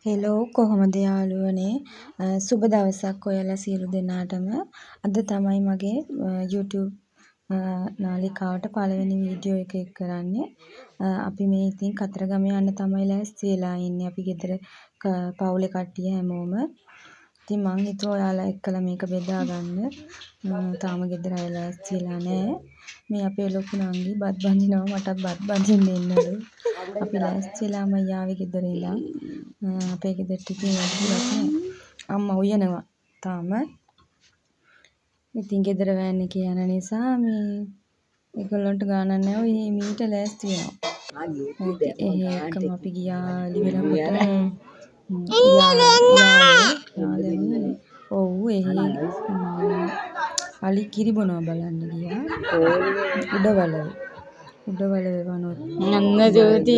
Hello කොහොමද යාළුවනේ සුබ දවසක් ඔයාලා සියලු දෙනාටම අද තමයි මගේ YouTube නාලිකාවට පළවෙනි වීඩියෝ එක කරන්නේ අපි මේ ඉතින් කතරගම යන්න තමයි ලෑස්ති වෙලා ඉන්නේ අපි ගෙදර පවුලේ කට්ටිය හැමෝම ඉතින් මං හිතුවා ඔයාලා එක්කලා මේක බෙදා ගන්න තාම ගෙදර අය ලෑස්ති වෙලා නැහැ මේ අපේ ලොකු නංගි බත් බඳිනවා මටත් බත් බඳින්න එන්නලු අපි ලෑස්ති වෙලාම යාවේ ගෙදර ඉඳන් අපේ ගෙදරට ඉතින් වැඩිවත් නෑ අම්මා උයනවා තාම ඉතින් ගෙදර වෑන් එකේ යන නිසා මේ ඒගොල්ලන්ට ගානක් නෑ ඔය මීට ලෑස්ති වෙනවා ඒකම අපි ගියා යාළුවනේ ඔව් අලි කිරි බොනවා බලන්න ගියා උඩවලවේ වනොත් නන්න ජෝති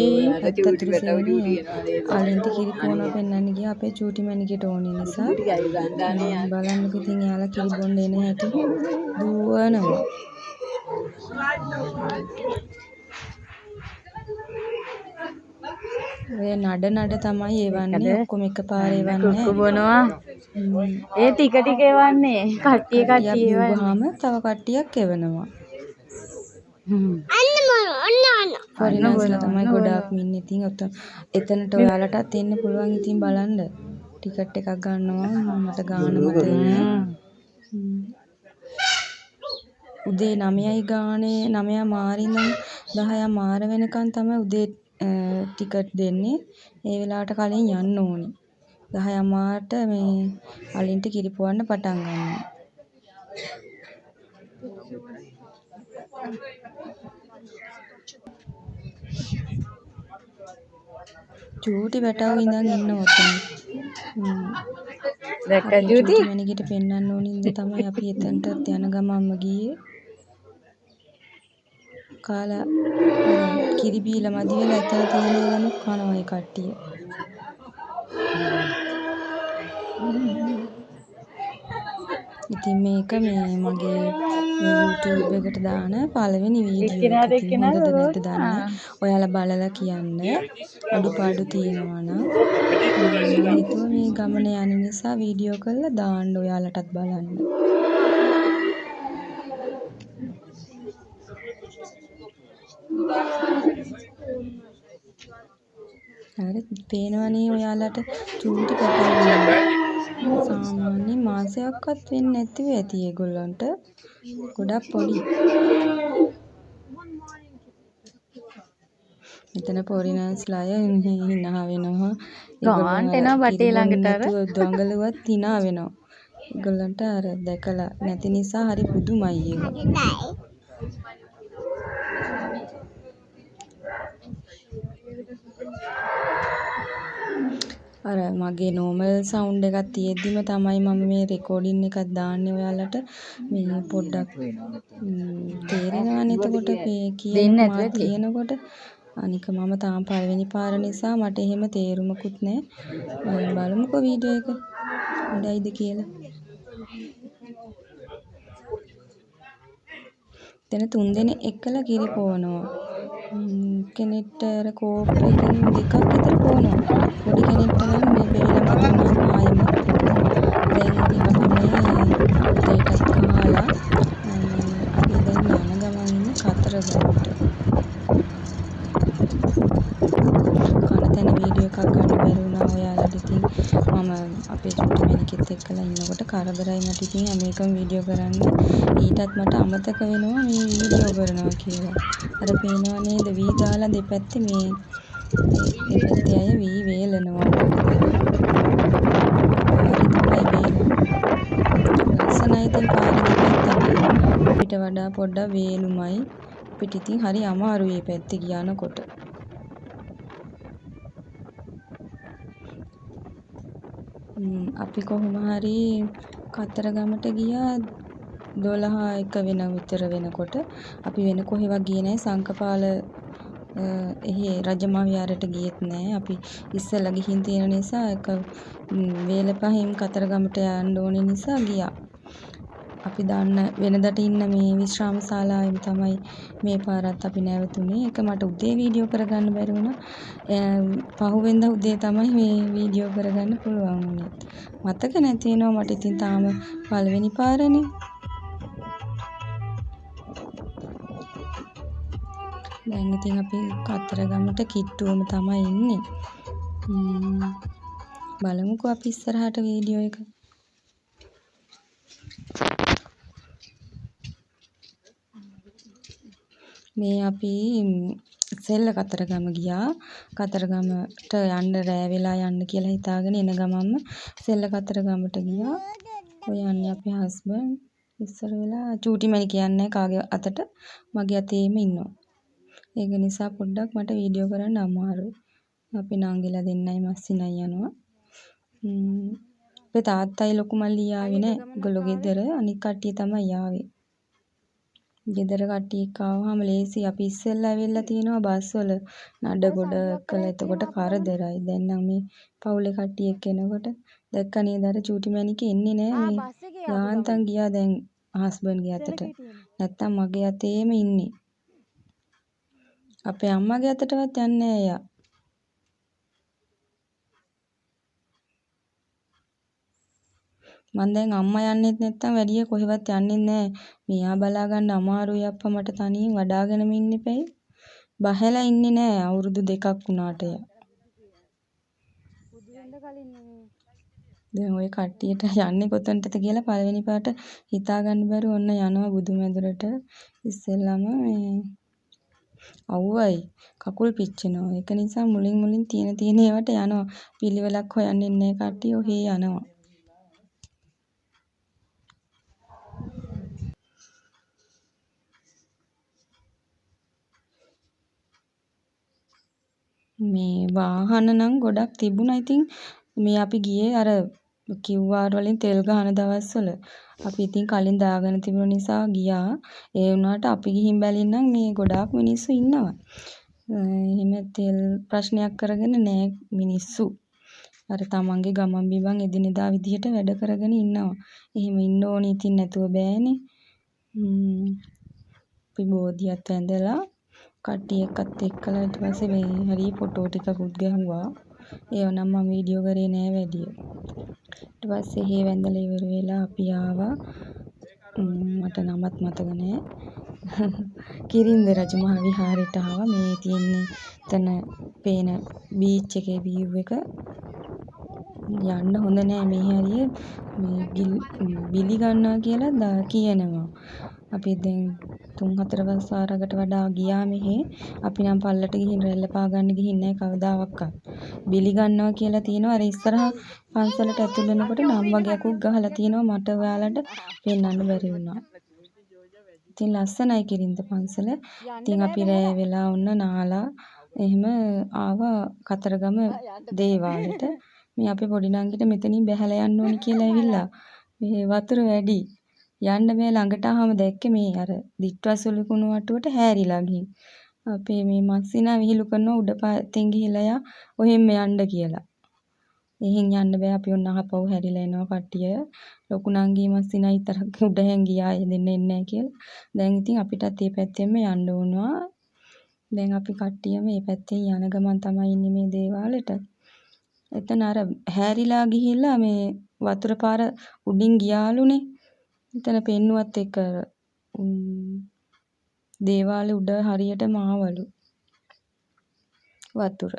අලින්ට කිරි පොනවා පෙන්නන්න ගියා අපේ චූටි මැනිකට ඕන නිසා බලන්නකො ඉතින් යාලා කිරි බොන්න එන හැටි දුවනවා ඔය නඩ තමයි එවන්නේ ඔක්කොම එකපාරේ එවන්නේ කුක්කු බොනවා ඒ ටික ටික එවන්නේ කට්ටිය එවනවාම තව කට්ටියක් එවනවා ෆොරිනර්ස්ලා තමයි ගොඩාක්ම ඉන්නේ ඉතින් එතනට ඔයාලටත් එන්න පුළුවන් ඉතින් බලන්න ටිකට් එකක් ගන්නවා මට ගාන මතක නෑ උදේ 9යි ගානේ 9 මාරි ඉඳන් 10 මාර වෙනකන් තමයි උදේ ටිකට් දෙන්නේ ඒ වෙලාවට කලින් යන්න ඕනේ 10 මාරට මේ අලින්ට කිරි පොවන්න පටන් ගන්නවා චූටි වැටව ඉඳන් ඉන්න ඔතන දැක්ක ජූටි මැනිකට පෙන්නන්න ඕනින්ද තමයි අපි එතනටත් යන ගමන්ම ගියේ කාලා කිරි බීලා මදි වෙලා එතන තියෙන ඒවාම කනවා ඒ කට්ටිය ඉතින් මේක මේ මගේ YouTube එකට දාන පළවෙනි වීඩියෝ එක ඉතින් හොඳද නැද්ද දන්නේ ඔයාලා බලලා කියන්න අඩුපාඩු තියෙනවා නම් මම හිතුවා මේ ගමන යන නිසා වීඩියෝ කරලා දාන්න ඔයාලටත් බලන්න හරි පේනවනේ ඔයාලට චූටි කතාවක් සාමාන්‍ය මාසයක්වත් වෙන්නේ නැතිව ඇති ඒගොල්ලන්ට ගොඩක් පොඩි මෙතන ෆොරිනර්ස්ලා අය හිනා වෙනවා ගාන්ට එනවා බටේ ළඟට අර දඟලුවත් හිනා වෙනවා ඒගොල්ලන්ට අර දැකලා නැති නිසා හරි පුදුමයි ඒක අර මගේ නෝමල් සවුන්ඩ් එකක් තියෙද්දිම තමයි මම මේ රෙකෝඩින් එකක් දාන්නේ ඔයාලට මේ පොඩ්ඩක් තේරෙනවනේ එතකොට කියනකොට අනික මම තාම පළවෙනි පාර නිසා මට එහෙම තේරුමකුත් නැහැ බලමුකෝ වීඩියෝ එක හොඳයිද කියලා එතන 3 දෙනෙක් එක්කලා කිරි පොවනවා කෙනෙක්ට අර කෝප්පයකින් දෙකක් විතර පොවනවා පොඩි කෙනෙක්ට නම් මේ බෙවිලා මදිනවා ආයෙම දැන් ඉතින් අපි මේ උදේටත් කාලා අපි දැන් යන ගමන් ඉන්නේ කතරගමට කනතන වීඩියෝ එකක් ගන්න බැරි වුණා ඔයාලට ඉතින් මම අපේ චුටි මැනිකෙත් එක්කලා ඉන්නකොට කරදරයි මට ඉතින් හැම එකම වීඩියෝ කරන්න ඊටත් මට අමතක වෙනවා මේ වීඩියෝ කරනවා කියලා අර පේනවා නේද වී දාලා දෙපැත්තේ මේ දෙපැත්තේ අය වී වේලනවා ලස්සනයි ඉතින් පාරේ දෙපැත්තම අපිට වඩා පොඩ්ඩක් වේලුමයි අපිට ඉතින් හරි අමාරුයි මේ පැත්තේ ගියනකොට අපි කොහොම හරි කතරගමට ගියා 12 වෙන විතර වෙනකොට අපි වෙන කොහෙවත් ගියේ නැහැ සංකපාල එහි රජමා විහාරයට ගියෙත් නැහැ අපි ඉස්සෙල්ලා ගිහින් තියෙන නිසා එක වේල පහින් කතරගමට යන්න ඕනේ නිසා ගියා අපි දන්න වෙනදට ඉන්න මේ විශ්‍රාම ශාලාවෙම තමයි මේ පාරත් අපි නැවතුනේ. ඒක මට උදේ වීඩියෝ කරගන්න බැරි වුණා. පහුවෙන්දා උදේ තමයි මේ වීඩියෝ කරගන්න පුළුවන් වුණේ. මතක නැති වෙනවා මට ඉතින් තාම පළවෙනි පාරනේ. දැන් ඉතින් අපි කතරගමට කිට්ටුවම තමයි ඉන්නේ. බලමුකෝ අපි ඉස්සරහට වීඩියෝ එක. මේ අපි සෙල්ල කතරගම ගියා. කතරගමට යන්න රෑ වෙලා යන්න කියලා හිතාගෙන එන ගමන්ම සෙල්ල කතරගමට ගියා. ඔය යන්නේ අපේ හස්බන්ඩ්. ඉස්සර වෙලා චූටිමනි කියන්නේ කාගේ අතට මගේ අතේම ඉන්නවා. ඒක නිසා පොඩ්ඩක් මට වීඩියෝ කරන්න අමාරුයි. අපි නංගිලා දෙන්නයි මස්සිනයි යනවා. අපේ තාත්තයි ලොකු මල්ලී ආවේ නෑ. ඒගොල්ලෝ ගෙදර අනිත් කට්ටිය තමයි ආවේ. ගෙදර කට්ටිය ආවම ලේසි. අපි ඉස්සෙල්ලා ඇවිල්ලා තිනවා බස් වල නඩ ගොඩ කළ. එතකොට කරදරයි. දැන් නම් මේ පවුලේ කට්ටිය එක්ක එනකොට දැක්ක නේද අර චූටිමැණික එන්නේ නෑ මේ. යාන්තම් ගියා දැන් හස්බන්ඩ්ගේ අතට. නැත්තම් මගේ අතේම ඉන්නේ. අපේ අම්මගේ අතටවත් යන්නේ නෑ එයා. මං දැන් අම්මා යන්නෙත් නැත්තම් වැඩිය කොහෙවත් යන්නෙත් නෑ. මෙයා බලා ගන්න අමාරුයි අප්පා මට තනියෙන් වඩාගෙනම ඉන්න එපැයි. බහැලා ඉන්නේ නෑ අවුරුදු 2ක් වුණාට එයා. දැන් ওই කට්ටියට යන්නේ කොතනටද කියලා පළවෙනි පාට හිතා ගන්න බැරුව ඔන්න යනවා බුදුමැදුරට. ඉස්සෙල්ලාම මේ අවුවයි කකුල් පිච්චෙනවා. ඒක නිසා මුලින් තියෙන ඒවට යනවා. පිළිවෙලක් හොයන්නේ නැහැ කට්ටිය ඔහේ යනවා. මේ වාහන නම් ගොඩක් තිබුණා. ඉතින් මේ අපි ගියේ අර QR වලින් තෙල් ගහන දවස්වල. අපි ඉතින් කලින් දාගෙන තිබුණ නිසා ගියා. ඒ වුණාට අපි ගිහින් බැලින්නම් මේ ගොඩාක් මිනිස්සු ඉන්නවා. එහෙම තෙල් ප්‍රශ්නයක් කරගෙන නෑ මිනිස්සු. අර තමන්ගේ ගමන් බිමන් එදිනෙදා විදිහට වැඩ කරගෙන ඉන්නවා. එහෙම ඉන්න ඕනේ ඉතින් නැතුව බෑනේ. අපි බෝධියත් වැඳලා කට්ටිය එක්කත් එක්කලා ඊට පස්සේ මේ හරි ෆොටෝ ටිකකුත් ගැහුවා. ඒව නම් මම වීඩියෝ කරේ නෑ වැඩිය. ඊට පස්සේ හේ වැඳලා ඉවර වෙලා අපි ආවා. මට නමත් මතක නෑ. කිරින්ද රජමහා විහාරයට ආවා. මේ තියෙන්නේ එතන පේන බීච් එකේ view එක. යන්න හොඳ නෑ මේ හරිය මේ බිලි ගන්නවා කියලා කියනවා. අපි දැන් 3-4 වසරකට වඩා ගියා මෙහෙ. අපි නම් පල්ලට ගිහින් රැල්ල පා ගන්න ගිහින් නෑ කවදාවත්. බිලි ගන්නවා කියලා තියෙනවා. අර ඉස්සරහා පන්සලට ඇතුල් වෙනකොට නම් වගේකුත් ගහලා තියෙනවා. මට ඔයාලට පෙන්වන්න බැරි වුණා. ඉතින් ලස්සනයි කිරින්ද පන්සල. ඉතින් අපි රෑ වෙලා ඔන්න නාලා එහෙම ආවා කතරගම දේවාලෙට. මේ අපේ පොඩි නංගිට මෙතනින් බැහැලා යන්න ඕනි කියලා ඇවිල්ලා. මේ වතුර වැඩි. යන්න බෑ ළඟට ආවම දැක්කේ මේ අර දිට්වස්සුලි කුණු වටුවට හැරිලා ගිහින්. අපේ මේ මස්සිනා විහිළු කරනවා උඩ පැත්තෙන් ගිහිලා යා ඔහෙම යන්න කියලා. එහෙන් යන්න බෑ අපි ඔන්න අහපව් හැරිලා එනවා කට්ටිය. ලොකු නංගී මස්සිනා විතරක් උඩහෙන් ගියා දෙන්න එන්නේ නැහැ කියලා. දැන් ඉතින් අපිටත් මේ පැත්තෙන්ම යන්න වුණා. දැන් අපි කට්ටියම මේ පැත්තෙන් යන ගමන් තමයි ඉන්නේ මේ දේවාලෙට. එතන අර හැරිලා ගිහිල්ලා මේ වතුර පාර උඩින් ගියාලුනේ. එතන පෙන්නුවත් එක දේවාලේ උඩ හරියටම ආවලු වතුර.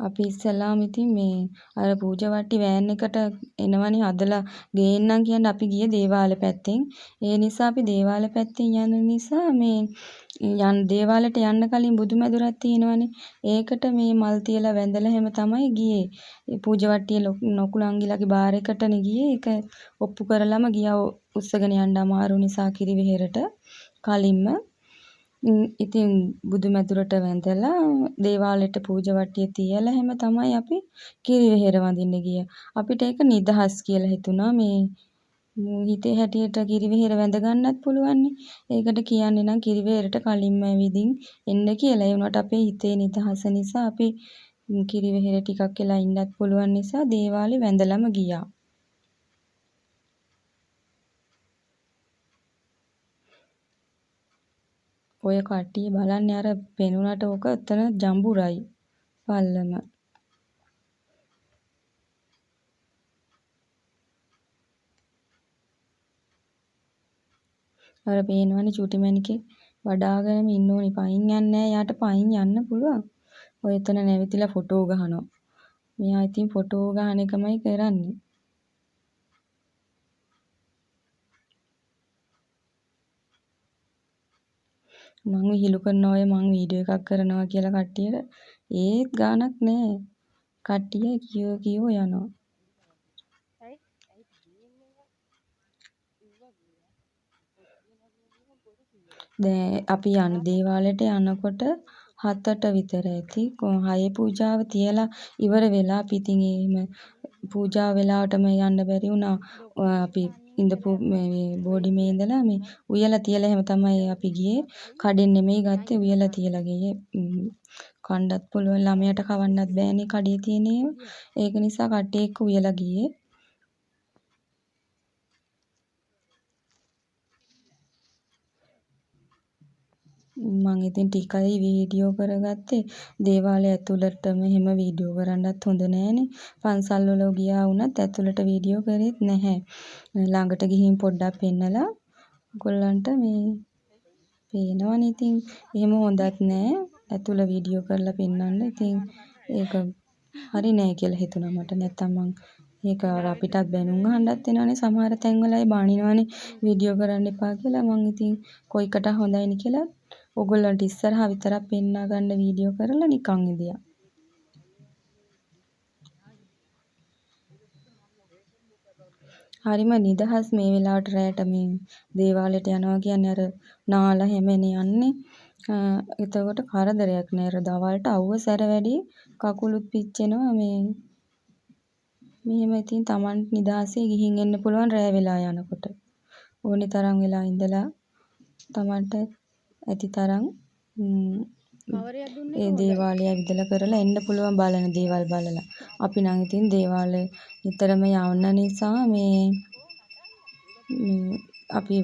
අපි ඉස්සලාම ඉතින් මේ අර පූජා වට්ටි වෑන් එකට එනවනේ හදලා ගේන්නම් කියන්නේ අපි ගියේ දේවාල පැත්තෙන්. ඒ නිසා අපි දේවාල පැත්තෙන් යන නිසා මේ දේවාලෙට යන්න කලින් බුදුමැදුරක් තියෙනවනේ. ඒකට මේ මල් තියලා වැඳලා හැම තමයි ගියේ. ඒ පූජා වට්ටියේ ලොකු නංගිලාගේ බාර් එකටනේ ගියේ. ඒක ඔප්පු කරලම ගියා උස්සගෙන යන්න අමාරු නිසා කිරිවෙහෙරට කලින්ම. ඉතින් බුදුමැදුරට වැඳලා දේවාලෙට පූජා වට්ටිය තියලා හැම තමයි අපි කිරිවෙහෙර වඳින්න ගියේ. අපිට ඒක නිදහස් කියලා හිතුණා. මේ හිතේ හැටියට කිරිවෙහෙර වැඳ ගන්නත් පුළුවන් නේ. ඒකට කියන්නේ නම් කිරිවෙහෙරට කලින්ම ඇවිදින් එන්න කියලා. ඒ වුණාට අපේ හිතේ නිදහස නිසා අපි කිරිවෙහෙර ටිකක් වෙලා ඉන්නත් පුළුවන් නිසා දේවාලේ වැඳලම ගියා. ඔය කට්ටිය බලන්නේ අර පෙනුනට ඕක එතන ජම්බුරයි පල්ලම. අර පේනවනේ චුටිමැණිකේ වඩාගෙනම ඉන්න ඕනි. පයින් යන්නේ නැහැ. යාට පයින් යන්න පුළුවන්. ඔය එතන නැවතිලා ෆොටෝ ගහනවා. මෙයා ඉතින් ෆොටෝ ගහන එකමයි කරන්නේ. මං විහිළු කරනවා ඔය මං වීඩියෝ එකක් කරනවා කියලා කට්ටියට ඒත් ගාණක් නැහැ. කට්ටිය කියෝ යනවා. දැන් අපි යන දේවාලයට යනකොට 7ට විතර ඇති. 6 පූජාව තියලා ඉවර වෙලා අපි ඉතින් එහෙම පූජාව වෙලාවටම යන්න බැරි වුණා. අපි ඉඳපු මේ බෝඩිමේ ඉඳලා මේ උයලා තියලා එහෙම තමයි අපි ගියේ. කඩෙන් නෙමෙයි ගත්තේ උයලා තියලා ගියේ. කණ්ඩත් පුළුවන් ළමයට කවන්නත් බෑනේ කඩේ තියෙන ඒවා. ඒක නිසා කට්ටිය එක්ක උයලා ගියේ. මං ඉතින් ටිකයි වීඩියෝ කරගත්තේ. දේවාලය ඇතුළටම එහෙම වීඩියෝ කරන්නත් හොඳ නෑනේ. පන්සල් වල ගියා වුණත් ඇතුළට වීඩියෝ කරෙත් නැහැ. ළඟට ගිහින් පොඩ්ඩක් පෙන්නලා ඔයගොල්ලන්ට මේ පේනවනේ ඉතින් එහෙම හොඳත් නෑ. ඇතුළ වීඩියෝ කරලා පෙන්නන්න. ඉතින් ඒක හරි නෑ කියලා හිතුණා මට. නැත්තම් මං ඒක අර අපිටත් බැනුම් අහන්නත් වෙනවනේ සමහර තැන්වල අය බනිනවනේ වීඩියෝ කරන්න එපා කියලා. මං ඉතින් කොයිකට හොඳයිනි කියලා ඔයගොල්ලන්ට ඉස්සරහා විතරක් පෙන්නා ගන්න වීඩියෝ කරලා නිකන් ඉදියා. හරිම නිදහස් මේ වෙලාවට රැයට මේ දේවාලයට යනවා කියන්නේ අර නාලා හැමනේ යන්නේ. එතකොට කරදරයක් නෑ. අර දවල්ට අවුව සැර වැඩි කකුලුත් පිච්චෙනවා මේ මෙහෙම ඉතින් Taman නිදහසේ ගිහින් එන්න පුළුවන් රැ වෙලා යනකොට. ඕනේ තරම් වෙලා ඉඳලා Tamanට ඇති තරම් ඒ දේවාලය ඇවිදලා කරලා එන්න පුළුවන් බලන දේවල් බලලා. අපි නම් ඉතින් දේවාලය නිතරම යවන්න නිසා මේ අපි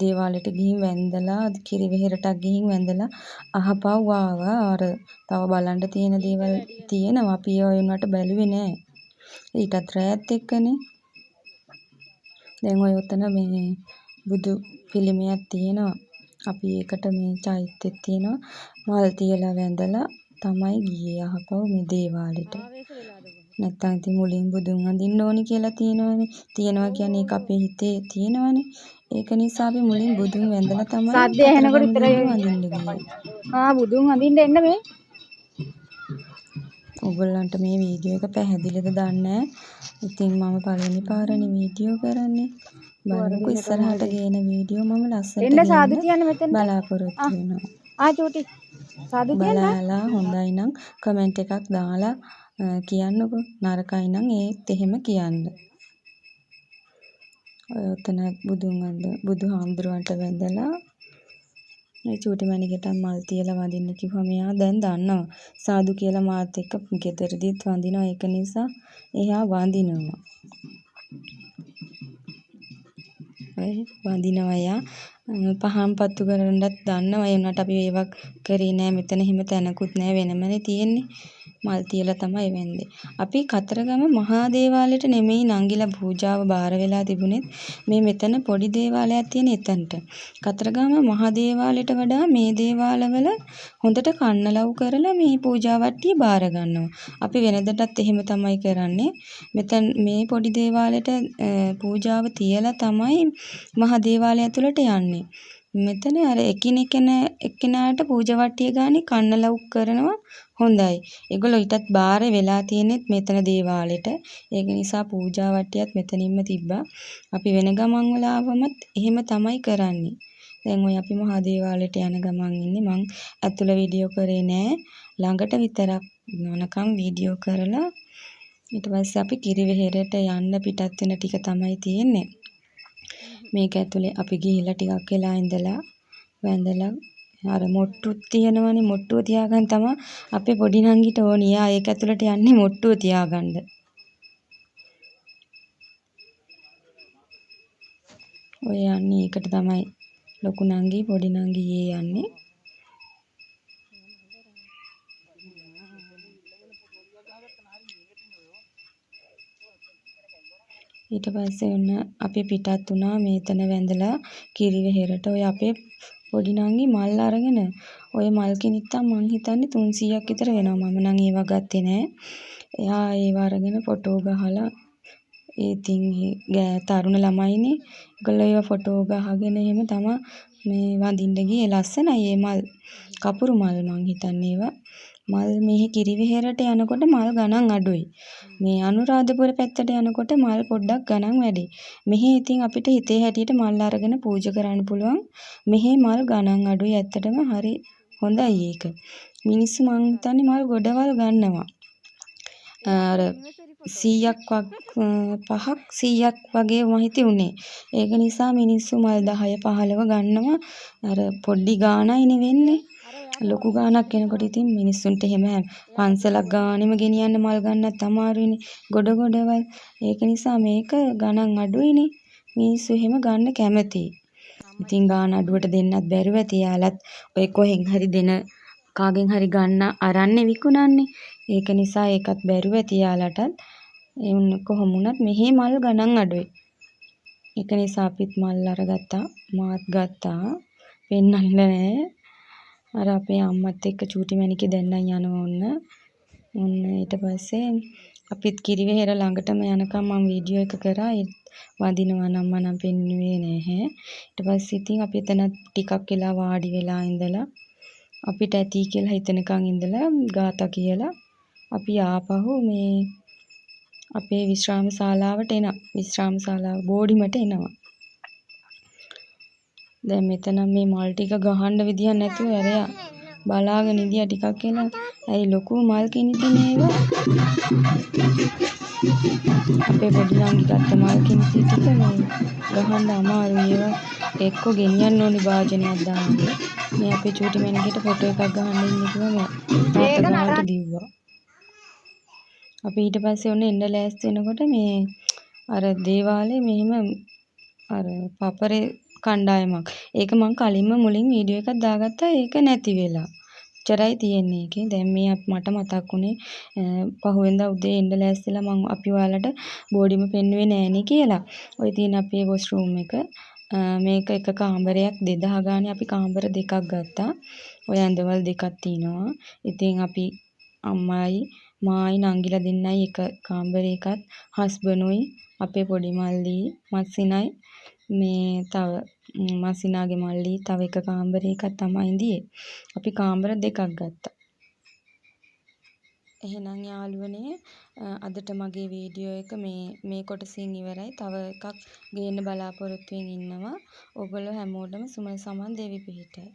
දේවාලයට ගිහින් වැඳලා කිරිවෙහෙරටත් ගිහින් වැඳලා අහපව් ආවා. අර තව බලන්න තියෙන දේවල් තියෙනවා. අපි ඒවා වුණාට බැලුවේ නෑ. ඊටත් රැයත් එක්කනේ. දැන් ඔය උතන මේ බුදු පිළිමයක් තියෙනවා. අපි ඒකට මේ චෛත්‍යෙත් තියෙනවා. මල් තියලා වැඳලා තමයි ගියේ අහපව් මේ දේවාලෙට. නැත්තම් ඉතින් මුලින් බුදුන් වඳින්න ඕනි කියලා තියෙනවනේ. තියනවා කියන්නේ ඒක අපේ හිතේ තියෙනවනේ. ඒක නිසා අපි මුලින් බුදුන් වැඳලා තමයි සද්දය ඇහෙනකොට විතරයි වඳින්න ගියේ. බුදුන් වඳින්න එන්න මේ. ඔයගොල්ලන්ට මේ වීඩියෝ එක පැහැදිලිද දන්නේ නැහැ. ඉතින් මම පළවෙනි පාරනේ වීඩියෝ කරන්නේ. බලමුකෝ ඉස්සරහට ගේන වීඩියෝ මම ලස්සනට එන්න සාදු ගේන්න කියන්න මෙතෙන්ට. බලාපොරොත්තු වෙනවා. චූටි. සාදු කියන්න. බලලා හොඳයි නම් කමෙන්ට් එකක් දාලා කියන්නකෝ. නරකයි නම් ඒත් එහෙම කියන්න. ඔය උතන බුදුහාමුදුරුවන්ට වැඳලා මේ චූටිමණිකටත් මල් තියලා වඳින්න කිව්වම එයා දැන් දන්නවා. සාදු කියලා මාත් එක්ක ගෙදරදීත් වඳිනවා. ඒක නිසා එයා වඳිනවා. ඔය වඳිනවා එයා. පහන් පත්තු කරන්නත් දන්නවා. ඒ වුණාට අපි ඒවක් කරේ නෑ. මෙතන හිම තැනකුත් නෑ වෙනමනේ තියෙන්නේ. මල් තියලා තමයි වෙන්නේ. අපි කතරගම මහා දේවාලයට නෙමෙයි නංගිලා පූජාව බාර වෙලා තිබුණෙත් මේ මෙතන පොඩි දේවාලයක් තියෙන එතනට. කතරගම මහා දේවාලයට වඩා මේ දේවාලවල හොඳට කන්නලව් කරලා මේ පූජා වට්ටිය බාර ගන්නවා. අපි වෙනදටත් එහෙම තමයි කරන්නේ. මෙතන මේ පොඩි දේවාලයට පූජාව තියලා තමයි මහා දේවාලය ඇතුළට යන්නේ. මෙතන අර එක්කෙනාට පූජා වට්ටිය ගානේ කන්නලව් කරනවා. හොඳයි. ඒගොල්ලෝ ඊටත් බාර වෙලා තියෙනෙත් මෙතන දේවාලෙට. ඒක නිසා පූජා වට්ටියත් මෙතනින්ම තිබ්බා. අපි වෙන ගමන් වල ආවමත් එහෙම තමයි කරන්නේ. දැන් ඔය අපි මහා දේවාලෙට යන ගමන් ඉන්නේ. මං ඇතුළ වීඩියෝ කරේ නෑ. ළඟට විතරක් යනකම් වීඩියෝ කරලා ඊට පස්සේ අපි කිරිවෙහෙරට යන්න පිටත් වෙන ටික තමයි තියෙන්නේ. මේක ඇතුලේ අපි ගිහිල්ලා ටිකක් වෙලා ඉඳලා වැඳලා අර මොට්ටුත් තියෙනවනේ මොට්ටුව තියාගන්න තමයි අපේ පොඩි නංගිට ඕනේ. යා ඒක ඇතුළට යන්නේ මොට්ටුව තියාගන්න. ඔය යන්නේ ඒකට තමයි ලොකු නංගි පොඩි නංගි යන්නේ. ඊට පස්සේ ඔන්න අපි පිටත් වුණා මේතන වැඳලා කිරිවෙහෙරට. ඔය අපේ පොඩි නංගි මල් අරගෙන ඔය මල් කිනිත්තම් මං හිතන්නේ 300ක් විතර වෙනවා. මම නම් ඒවා ගත්තේ නෑ. එයා ඒව අරගෙන ෆොටෝ ගහලා ඉතින් තරුණ ළමයිනේ. ඒගොල්ලෝ ඒවා ෆොටෝ ගහගෙන එහෙම තමයි මේ වඳින්න ගියේ. ලස්සනයි මේ මල්. කපුරු මල් මං හිතන්නේ ඒවා. මල් මෙහි කිරිවෙහෙරට යනකොට මල් ගණන් අඩුයි. මේ අනුරාධපුර පැත්තට යනකොට මල් පොඩ්ඩක් ගණන් වැඩි. මෙහි ඉතින් අපිට හිතේ හැටියට මල් අරගෙන පූජා කරන්න පුළුවන්. මෙහි මල් ගණන් අඩුයි. ඇත්තටම හරි හොඳයි ඒක. මිනිස්සු මං හිතන්නේ මල් ගොඩවල් ගන්නවා. අර 100ක් 5ක් 100ක් වගේ මම හිතුනේ. ඒක නිසා මිනිස්සු මල් 10 15 ගන්නවා. අර පොඩි ගාණයිනේ වෙන්නේ. ලොකු ගාණක් වෙනකොට ඉතින් මිනිස්සුන්ට එහෙම පන්සලක් ගානෙම ගෙනියන්න මල් ගන්නත් අමාරුයිනේ. ගොඩ ගොඩවල්. ඒක නිසා මේක ගණන් අඩුයිනේ. මිනිස්සු එහෙම ගන්න කැමතියි. ඉතින් ගාණ අඩුවට දෙන්නත් බැරුව ඇති. යාලත් ඔය කොහෙන් හරි දෙන කාගෙන් හරි ගන්න අරන්නේ විකුණන්නේ. ඒක නිසා ඒකත් බැරුව ඇති යාලටත්. කොහොම වුණත් මෙහි මල් ගණන් අඩුයි. ඒක නිසා අපිත් මල් අරගත්තා. මාත් ගත්තා. පෙන්නන්න නෑ. අර අපේ අම්මත් එක්ක චූටි මැණිකේ දැන්නන් යනවා ඔන්න ඊට පස්සේ අපිත් කිරිවෙහෙර ළඟටම යනකම් මම වීඩියෝ එක කරා. වඳිනවා නම් මම පෙන්නුවේ නැහැ. ඊට පස්සේ ඉතින් අපි එතන ටිකක් වෙලා වාඩි වෙලා ඉඳලා අපිට ඇති කියලා හිතනකන් ඉඳලා ගාථා කියලා අපි ආපහු මේ අපේ විශ්‍රාම ශාලාවට එනවා. විශ්‍රාම ශාලාව බෝඩිමට එනවා. දැන් මෙතන මේ මල් ටික ගහන්න විදියක් නැතුව ඇරයා බලාගෙන ඉඳියා ටිකක් කියලා. ඇයි ලොකු මල් කිනිතිනේ ඒවා. අපේ පොඩි නංගි ගත්ත මල් කිනිති ටික මේ ගහන්න අමාරුයි. ඒවා එක්ක ගෙනියන්න ඕනි භාජනයක් දාන්නේ. මේ අපේ චූටි මැණිකේට ෆොටෝ එකක් ගහන්න ඉන්න කිව්වම තාත්තා ගාවට දිව්වා. අපි ඊට පස්සේ ඔන්න එන්න ලෑස්ති වෙනකොට මේ අර දේවාලේ මෙහෙම අර පපරේ කණ්ඩායමක්. ඒක මං කලින්ම මුලින් වීඩියෝ එකක් දාගත්තා. ඒක නැති වෙලා. එච්චරයි තියෙන්නේ ඒකේ. දැන් මේ මට මතක් වුණේ පහුවෙන්දා උදේ එන්න ලෑස්තිලා මං අපි ඔයාලට බෝඩිම පෙන්නුවේ නෑනේ කියලා. ඔය තියෙන අපේ වොෂ්රූම් එක. මේක එක කාමරයක් 2000 ගානේ අපි කාමර දෙකක් ගත්තා. ඔය ඇඳවල් දෙකක් තියෙනවා. ඉතින් අපි අම්මයි මායි නංගිලා දෙන්නයි එක කාමරයකත් හස්බන්ඩ්ුයි අපේ පොඩි මල්ලි මස්සිනයි මේ තව මස්සිනාගේ මල්ලි තව එක කාමරයකක් තමයි ඉඳියේ. අපි කාමර දෙකක් ගත්තා. එහෙනම් යාළුවනේ අදට මගේ වීඩියෝ එක මේ කොටසින් ඉවරයි. තව එකක් ගේන්න බලාපොරොත්තු වෙමින් ඉන්නවා. ඔයගොල්ලෝ හැමෝටම සුමන සමන් දෙවි පිහිටයි.